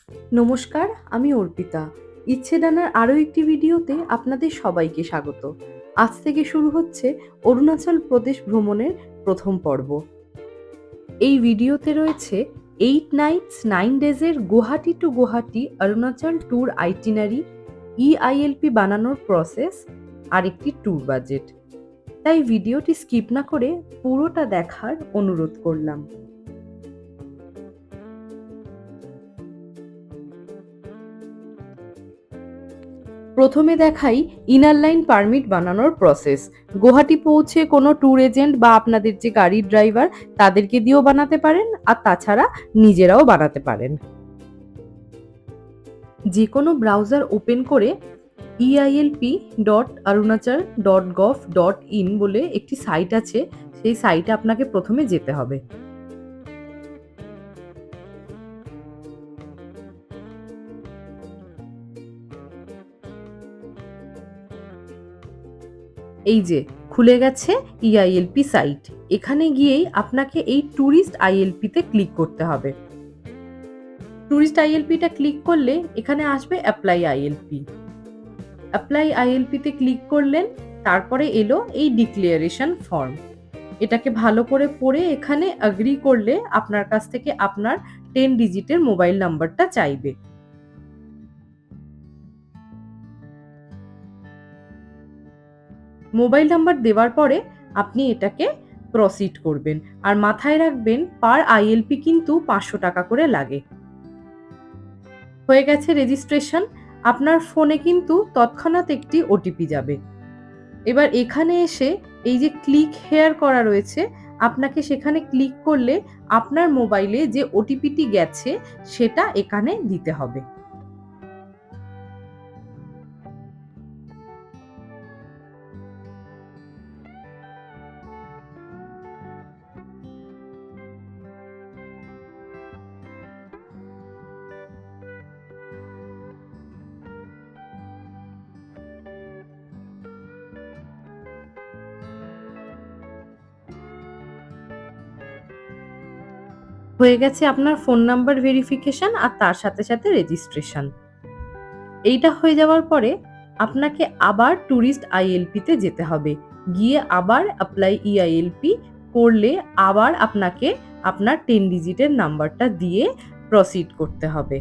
নমস্কার, আমি অর্পিতা। ইচ্ছে ডানার আরও একটি ভিডিওতে আপনাদের সবাইকে স্বাগত। আজ থেকে শুরু হচ্ছে অরুণাচল প্রদেশ ভ্রমণের প্রথম পর্ব। এই ভিডিওতে রয়েছে 8 নাইটস 9 ডেজের Guwahati to Guwahati Arunachal tour itinerary, EILP বানানোর প্রসেস আর একটি ট্যুর বাজেট। তাই ভিডিওটি স্কিপ না করে পুরোটা দেখার অনুরোধ করলাম। প্রথমে দেখাই ইনার লাইন পারমিট বানানোর প্রসেস। গুয়াহাটি পৌঁছে কোনো ট্যুর এজেন্ট বা আপনাদের যে গাড়ির ড্রাইভার তাদেরকে দিয়েও বানাতে পারেন, আর তাছাড়া নিজেরাও বানাতে পারেন। যে কোনো ব্রাউজার ওপেন করে eilp.arunachal.gov.in বলে একটি সাইট আছে, সেই সাইটে আপনাকে প্রথমে যেতে হবে। এই যে খুলে গেছে ইআইএলপি সাইট। এখানে গিয়েই আপনাকে এই ট্যুরিস্ট আইএলপিতে ক্লিক করতে হবে। ট্যুরিস্ট আইএলপিটা ক্লিক করলে এখানে আসবে অ্যাপ্লাই আইএলপি। অ্যাপ্লাই আইএলপিতে ক্লিক করলেন, তারপরে এলো এই ডিক্লারেশন ফর্ম। এটাকে ভালো করে পড়ে এখানে অ্যাগ্রি করলে আপনার কাছ থেকে আপনার 10 ডিজিটের মোবাইল নাম্বারটা চাইবে। মোবাইল নাম্বার দেওয়ার পরে আপনি এটাকে প্রসিড করবেন, আর মাথায় রাখবেন পার আইএলপি কিন্তু 500 টাকা করে লাগে। হয়ে গেছে রেজিস্ট্রেশন। আপনার ফোনে কিন্তু তৎক্ষণাৎ একটি ওটিপি যাবে। এবার এখানে এসে এই যে ক্লিক হেয়ার করা রয়েছে, আপনাকে সেখানে ক্লিক করলে আপনার মোবাইলে যে ওটিপিটি গেছে সেটা এখানে দিতে হবে। হয়ে গেছে আপনার ফোন নাম্বার ভেরিফিকেশন আর তার সাথে সাথে রেজিস্ট্রেশন। এইটা হয়ে যাওয়ার পরে আপনাকে আবার ট্যুরিস্ট আইএলপিতে যেতে হবে। গিয়ে আবার অ্যাপ্লাই ইআইএলপি করলে আবার আপনাকে আপনার 10 ডিজিটের নাম্বারটা দিয়ে প্রসিড করতে হবে।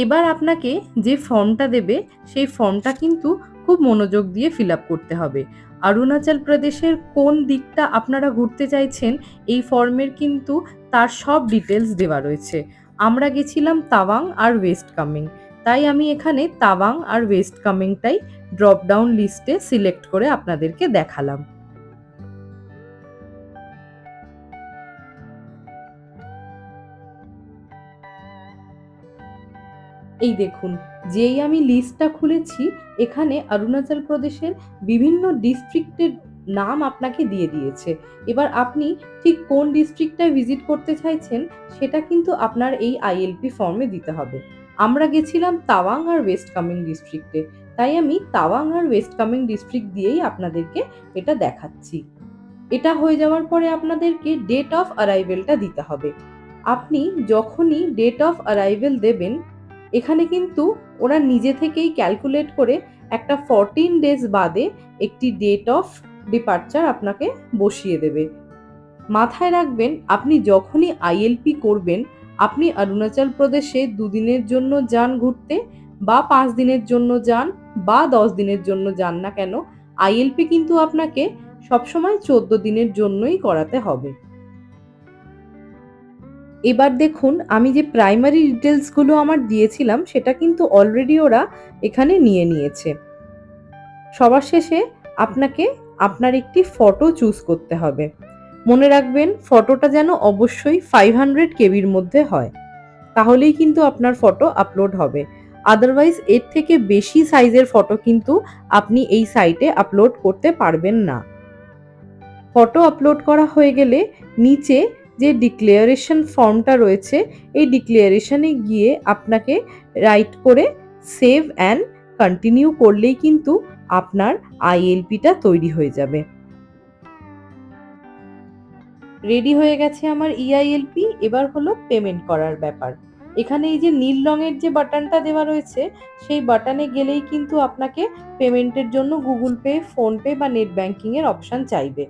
এবার আপনাকে যে ফর্মটা দেবে সেই ফর্মটা কিন্তু খুব মনোযোগ দিয়ে ফিল আপ করতে হবে। অরুণাচল প্রদেশের কোন দিকটা আপনারা ঘুরতে চাইছেন এই ফর্মের কিন্তু তার সব ডিটেলস দেওয়া রয়েছে। আমরা গেছিলাম তাওয়াং আর ওয়েস্ট কামেং, তাই আমি এখানে তাওয়াং আর ওয়েস্ট কামেংটাই ড্রপ ডাউন লিস্টে সিলেক্ট করে আপনাদেরকে দেখালাম। এই দেখুন, যেই আমি লিস্টটা খুলেছি এখানে অরুণাচল প্রদেশের বিভিন্ন ডিস্ট্রিক্টের নাম আপনাকে দিয়ে দিয়েছে। এবার আপনি ঠিক কোন ডিস্ট্রিক্টটায় ভিজিট করতে চাইছেন সেটা কিন্তু আপনার এই আইএলপি ফর্মে দিতে হবে। আমরা গেছিলাম তাওয়াং আর ওয়েস্ট কামেং ডিস্ট্রিক্টে, তাই আমি তাওয়াং আর ওয়েস্ট কামেং ডিস্ট্রিক্ট দিয়েই আপনাদেরকে এটা দেখাচ্ছি। এটা হয়ে যাওয়ার পরে আপনাদেরকে ডেট অফ অ্যারাইভেলটা দিতে হবে। আপনি যখনই ডেট অফ অ্যারাইভেল দেবেন এখানে কিন্তু ওরা নিজে থেকেই ক্যালকুলেট করে একটা 14 ডেজ বাদে একটি ডেট অফ ডিপার্চার আপনাকে বসিয়ে দেবে। মাথায় রাখবেন আপনি যখনই আইএলপি করবেন, আপনি অরুণাচল প্রদেশে 2 দিনের জন্য যান ঘুরতে বা 5 দিনের জন্য যান বা 10 দিনের জন্য যান না কেন, আইএলপি কিন্তু আপনাকে সবসময় 14 দিনের জন্যই করাতে হবে। এবার দেখুন আমি যে প্রাইমারি ডিটেলসগুলো আমার দিয়েছিলাম সেটা কিন্তু অলরেডি ওরা এখানে নিয়ে নিয়েছে। সবার শেষে আপনাকে আপনার একটি ফটো চুজ করতে হবে। মনে রাখবেন ফটোটা যেন অবশ্যই 500 কেবির মধ্যে হয়, তাহলেই কিন্তু আপনার ফটো আপলোড হবে। আদারওয়াইজ এর থেকে বেশি সাইজের ফটো কিন্তু আপনি এই সাইটে আপলোড করতে পারবেন না। ফটো আপলোড করা হয়ে গেলে নিচে যে ডিক্লারেশন ফর্মটা রয়েছে এই ডিক্লারেশনে গিয়ে আপনাকে রাইট করে সেভ অ্যান্ড কন্টিনিউ করলেই কিন্তু আপনার আইএলপিটা তৈরি হয়ে যাবে। রেডি হয়ে গেছে আমার EILP। এবার হলো পেমেন্ট করার ব্যাপার। এখানে এই যে নীল রঙের যে বাটনটা দেওয়া রয়েছে, সেই বাটনে গেলেই কিন্তু আপনাকে পেমেন্টের জন্য গুগল পে, ফোনপে বা নেট ব্যাংকিং এর অপশন চাইবে।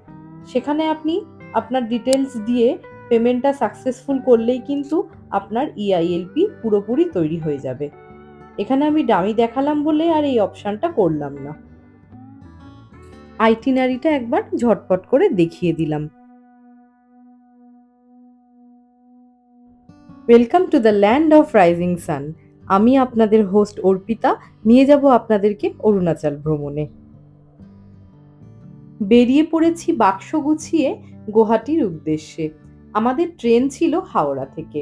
সেখানে আপনি আপনার ডিটেলস দিয়ে পেমেন্টটা সাকসেসফুল করলেই কিন্তু আপনার EILP পুরোপুরি তৈরি হয়ে যাবে। এখানে আমি ডামি দেখালাম বলে আর এই অপশনটা করলাম না। আইটিনারিটা একবার ঝটপট করে দেখিয়ে দিলাম। Welcome to the land of rising sun. আমি আপনাদের হোস্ট অর্পিতা, নিয়ে যাব আপনাদেরকে অরুণাচল ভ্রমণে। বেরিয়ে পড়েছি বাক্স গুছিয়ে গুয়াহাটির উদ্দেশ্যে। আমাদের ট্রেন ছিল হাওড়া থেকে,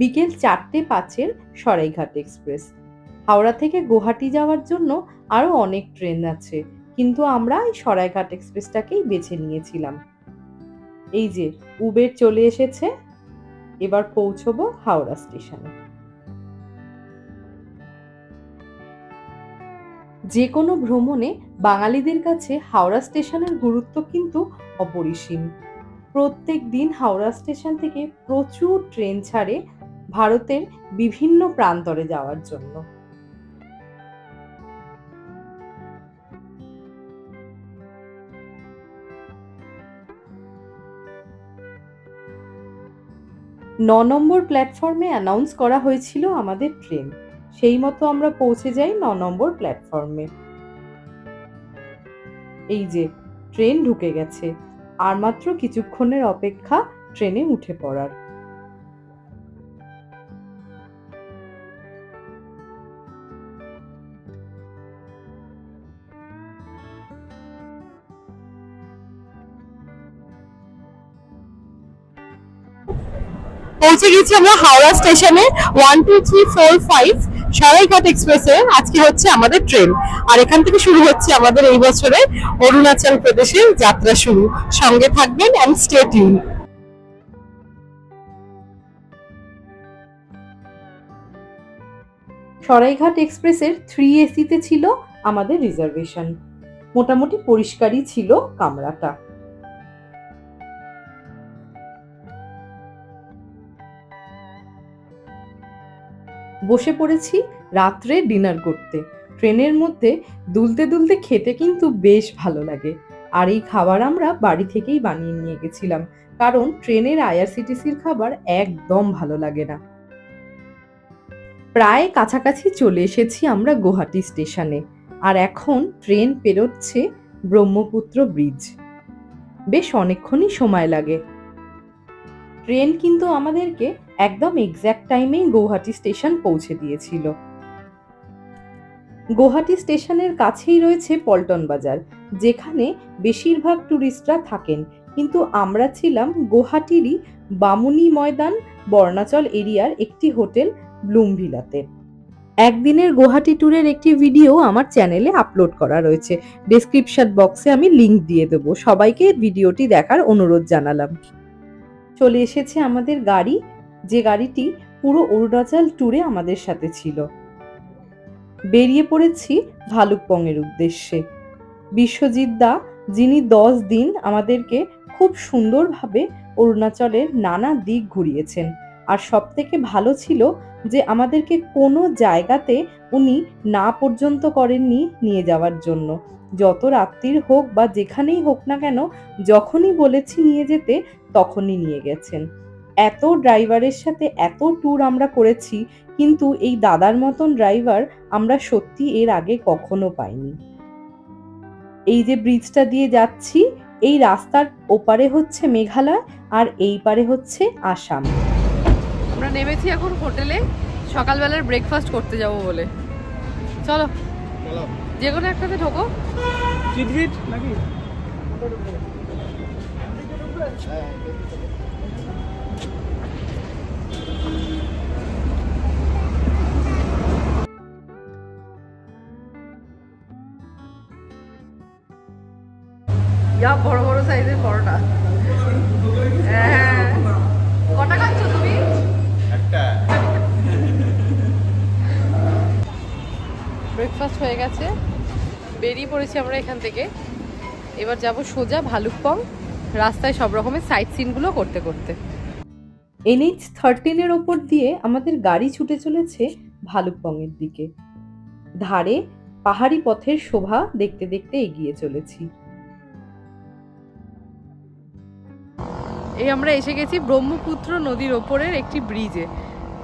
বিকেল 4:05 সরাইঘাট এক্সপ্রেস। হাওড়া থেকে গুয়াহাটি যাওয়ার জন্য আরো অনেক ট্রেন আছে, কিন্তু আমরা এই সরাইঘাট এক্সপ্রেসটাকেই বেছে নিয়েছিলাম। এই যে উবের চলে এসেছে, এবার পৌঁছবো হাওড়া স্টেশনে। যে কোনো ভ্রমণে বাঙালিদের কাছে হাওড়া স্টেশনের গুরুত্ব কিন্তু অপরিসীম। প্রত্যেক দিন হাওড়া স্টেশন থেকে প্রচুর ট্রেন ছাড়ে ভারতের বিভিন্ন প্রান্তরে যাওয়ার জন্য। নম্বর প্ল্যাটফর্মে অ্যানাউন্স করা হয়েছিল আমাদের ট্রেন, সেই মতো আমরা পৌঁছে যাই নম্বর প্ল্যাটফর্মে। এই যে ট্রেন ঢুকে গেছে, আর মাত্র কিছুক্ষণের অপেক্ষা ট্রেনে উঠে পড়ার। পৌঁছে গেছি আমরা হাওড়া স্টেশনে। 1 2 3 4 5 সরাইঘাট এক্সপ্রেসে আজকে হচ্ছে আমাদের ট্রেন, আর এখান থেকে শুরু হচ্ছে আমাদের এই বছরে অরুণাচল প্রদেশের যাত্রা শুরু। সঙ্গে থাকবেন এন্ড স্টে টিউন। সরাইঘাট এক্সপ্রেসের 3 AC-তে ছিল আমাদের রিজার্ভেশন। মোটামুটি পরিষ্কারই ছিল কামরাটা। বসে পড়েছি রাত্রে ডিনার করতে। ট্রেনের মধ্যে দুলতে দুলতে খেতে কিন্তু বেশ ভালো লাগে। আর এই খাবার আমরা বাড়ি থেকেই বানিয়ে নিয়ে গেছিলাম, কারণ ট্রেনের IRCTC-র খাবার একদম ভালো লাগে না। প্রায় কাছাকাছি চলে এসেছি আমরা গুয়াহাটি স্টেশনে, আর এখন ট্রেন পেরোচ্ছে ব্রহ্মপুত্র ব্রিজ। বেশ অনেকক্ষণই সময় লাগে। ট্রেন কিন্তু আমাদেরকে একদম এক্স্যাক্ট টাইমেই গুয়াহাটি স্টেশন পৌঁছে দিয়েছিল। গুয়াহাটি স্টেশনের কাছেই রয়েছে পল্টন বাজার, যেখানে বেশিরভাগ টুরিস্টরা থাকেন, কিন্তু আমরা ছিলাম গুয়াহাটিরই বামুনি ময়দান বর্ণাচল এরিয়ার একটি হোটেল ব্লুম ভিলাতে। একদিনের গুয়াহাটি ট্যুরের একটি ভিডিও আমার চ্যানেলে আপলোড করা রয়েছে, ডেসক্রিপশন বক্সে আমি লিংক দিয়ে দেবো। সবাইকে ভিডিওটি দেখার অনুরোধ জানালাম। চলে এসেছে আমাদের গাড়ি, যে গাড়িটি পুরো অরুণাচল ট্যুরে আমাদের সাথে ছিল। বেরিয়ে পড়েছি ভালুকপংয়ের উদ্দেশ্যে। বিশ্বজিৎ দা, যিনি 10 দিন আমাদেরকে খুব সুন্দরভাবে অরুণাচলের নানা দিক ঘুরিয়েছেন, আর সব থেকে ভালো ছিল যে আমাদেরকে কোনো জায়গাতে উনি না পর্যন্ত করেননি নিয়ে যাওয়ার জন্য। যত রাত্রির হোক বা যেখানেই হোক না কেন, যখনই বলেছি নিয়ে যেতে তখনই নিয়ে গেছেন। এত ড্রাইভারের সাথে এত ট্যুর আমরা করেছি, কিন্তু এই দাদার মতন ড্রাইভার আমরা সত্যি এর আগে কখনো পাইনি। এই যে ব্রিজটা দিয়ে যাচ্ছি, এই রাস্তার ওপারে হচ্ছে মেঘালয় আর এই পারে হচ্ছে আসাম। আমরা নেমেছি এখন হোটেলে সকালবেলার ব্রেকফাস্ট করতে যাব বলে। চলো যে কোনো একটাতে ঢোকো। নাকি বড় বড় সাইজের পরোটা। হ্যাঁ, কটা খাচ্ছ তুমি? একটা। ব্রেকফাস্ট হয়ে গেছে, বেরিয়ে পড়েছি আমরা এখান থেকে। এবার যাব সোজা ভালুকপং। রাস্তায় সব রকমের সাইট সিনগুলো করতে করতে। NH13 এর ওপর দিয়ে আমাদের গাড়ি ছুটে চলেছে ভালুকপংয়ের দিকে। ধারে পাহাড়ি পথের শোভা দেখতে দেখতে এগিয়ে চলেছি। এই আমরা এসে গেছি ব্রহ্মপুত্র নদীর ওপরের একটি ব্রিজে।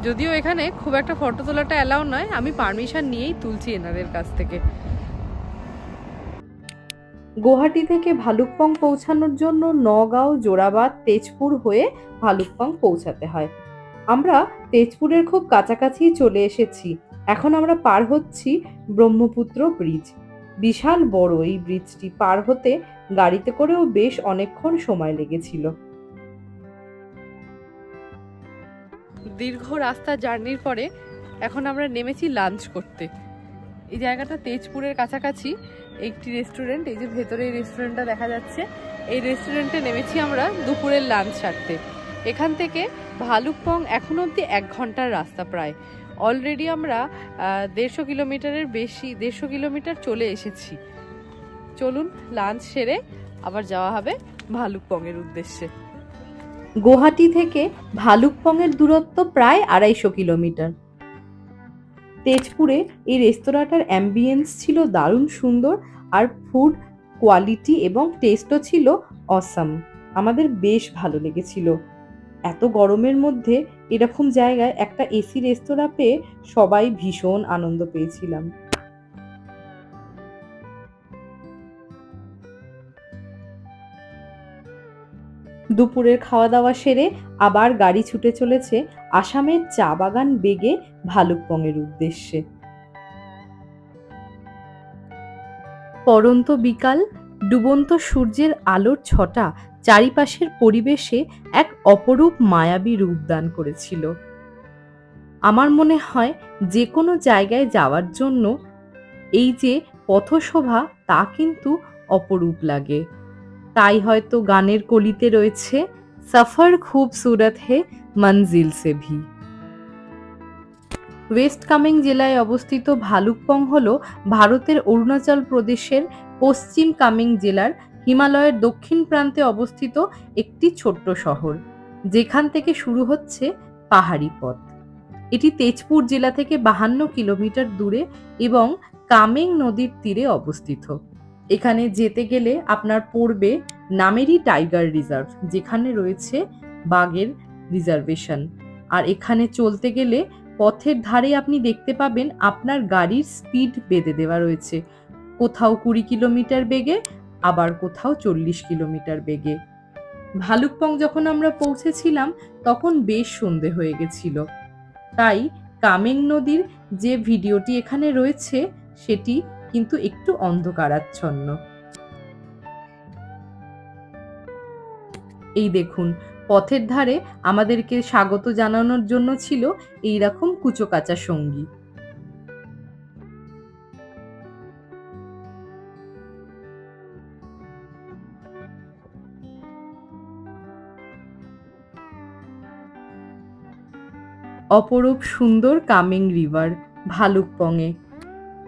যদিও এখানে খুব একটা ফটো তোলাটা অ্যালাউ নয়, আমি পারমিশন নিয়েই তুলছি এনাদের কাছ থেকে। গুয়াহাটি থেকে ভালুকপং পৌঁছানোর জন্য নগাঁও, জোড়াবাদ, তেজপুর হয়ে ভালুকপং পৌঁছাতে হয়। আমরা তেজপুরের খুব কাছাকাছি চলে এসেছি। এখন আমরা পার হচ্ছি ব্রহ্মপুত্র ব্রিজ। বিশাল বড় এই ব্রিজটি পার হতে গাড়িতে করেও বেশ অনেকক্ষণ সময় লেগেছিল। দীর্ঘ রাস্তা জার্নির পরে এখন আমরা নেমেছি লাঞ্চ করতে। এই জায়গাটা তেজপুরের কাছাকাছি একটি রেস্টুরেন্ট, এই যে ভেতরে এই রেস্টুরেন্টটা দেখা যাচ্ছে, এই রেস্টুরেন্টে নেমেছি আমরা দুপুরের লাঞ্চ সারতে। এখান থেকে ভালুকপং এখন অবধি 1 ঘন্টার রাস্তা প্রায়। অলরেডি আমরা 150 কিলোমিটারের বেশি, 150 কিলোমিটার চলে এসেছি। চলুন লাঞ্চ সেরে আবার যাওয়া হবে ভালুকপংয়ের উদ্দেশ্যে। গুয়াহাটি থেকে ভালুকপংয়ের দূরত্ব প্রায় 250 কিলোমিটার। তেজপুরে এই রেস্তোরাঁটার অ্যাম্বিয়েন্স ছিল দারুণ সুন্দর, আর ফুড কোয়ালিটি এবং টেস্টও ছিল অসাম। আমাদের বেশ ভালো লেগেছিল। এত গরমের মধ্যে এরকম জায়গায় একটা এসি রেস্তোরাঁ পেয়ে সবাই ভীষণ আনন্দ পেয়েছিলাম। দুপুরের খাওয়া দাওয়া সেরে আবার গাড়ি ছুটে চলেছে আসামের চা বাগান বেগে ভালুকপংয়ের উদ্দেশ্যে। পড়ন্ত বিকাল, ডুবন্ত সূর্যের আলোর ছটা চারিপাশের পরিবেশে এক অপরূপ মায়াবী রূপ দান করেছিল। আমার মনে হয় যে কোনো জায়গায় যাওয়ার জন্য এই যে পথশোভা তা কিন্তু অপরূপ লাগে। তাই হয়তো গানের কলিতে রয়েছে সফর খুবসুরত হে মঞ্জিল সে ভি। ওয়েস্ট কামেং জেলায় অবস্থিত ভালুকপং হল ভারতের অরুণাচল প্রদেশের পশ্চিম কামেং জেলার হিমালয়ের দক্ষিণ প্রান্তে অবস্থিত একটি ছোট্ট শহর, যেখান থেকে শুরু হচ্ছে পাহাড়ি পথ। এটি তেজপুর জেলা থেকে 52 কিলোমিটার দূরে এবং কামেং নদীর তীরে অবস্থিত। এখানে যেতে গেলে আপনার পড়বে নামেরি টাইগার রিজার্ভ, যেখানে রয়েছে বাঘের রিজার্ভেশন। আর এখানে চলতে গেলে পথের ধারে আপনি দেখতে পাবেন আপনার গাড়ির স্পিড বেঁধে দেওয়া রয়েছে, কোথাও 20 কিলোমিটার বেগে, আবার কোথাও 40 কিলোমিটার বেগে। ভালুকপং যখন আমরা পৌঁছেছিলাম তখন বেশ সন্ধে হয়ে গেছিল, তাই কামেং নদীর যে ভিডিওটি এখানে রয়েছে সেটি কিন্তু একটু অন্ধকারাচ্ছন্ন। এই দেখুন, পথের ধারে আমাদেরকে স্বাগত জানানোর জন্য ছিল এইরকম কুচোকাচা সঙ্গী। অপরূপ সুন্দর কামেং রিভার ভালুকপংয়ে।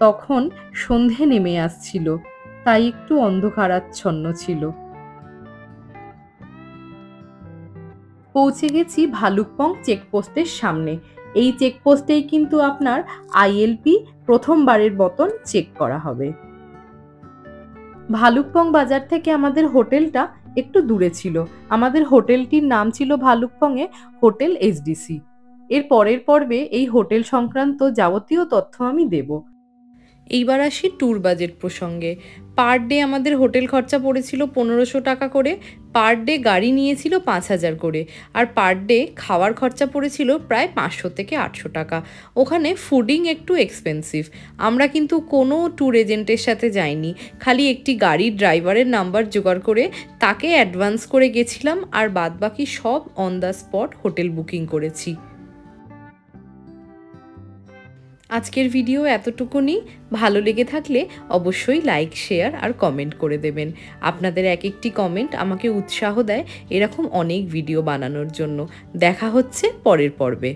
তখন সন্ধে নেমে আসছিল, তাই একটু অন্ধকারাচ্ছন্ন ছিল। পৌঁছে গেছি ভালুকপং চেকপোস্টের সামনে। এই চেকপোস্টেই কিন্তু আপনার ILP প্রথমবারের মতন চেক করা হবে। ভালুকপং বাজার থেকে আমাদের হোটেলটা একটু দূরে ছিল। আমাদের হোটেলটির নাম ছিল ভালুকপংয়ে হোটেল SDC। এর পরের পর্বে এই হোটেল সংক্রান্ত যাবতীয় তথ্য আমি দেব। এইবার আসি ট্যুর বাজেট প্রসঙ্গে। পার ডে আমাদের হোটেল খরচা পড়েছিল 1500 টাকা করে, পার ডে গাড়ি নিয়েছিল 5000 করে, আর পার ডে খাওয়ার খরচা পড়েছিল প্রায় 500 থেকে 800 টাকা। ওখানে ফুডিং একটু এক্সপেন্সিভ। আমরা কিন্তু কোনো ট্যুর এজেন্টের সাথে যাইনি, খালি একটি গাড়ির ড্রাইভারের নাম্বার জোগাড় করে তাকে অ্যাডভান্স করে গেছিলাম, আর বাদবাকি সব on the spot hotel booking করেছি। আজকের ভিডিও এতটুকুনি। ভালো লেগে থাকলে অবশ্যই লাইক, শেয়ার আর কমেন্ট করে দেবেন। আপনাদের এক একটি কমেন্ট আমাকে উৎসাহ দেয় এরকম অনেক ভিডিও বানানোর জন্য। দেখা হচ্ছে পরের পর্বে।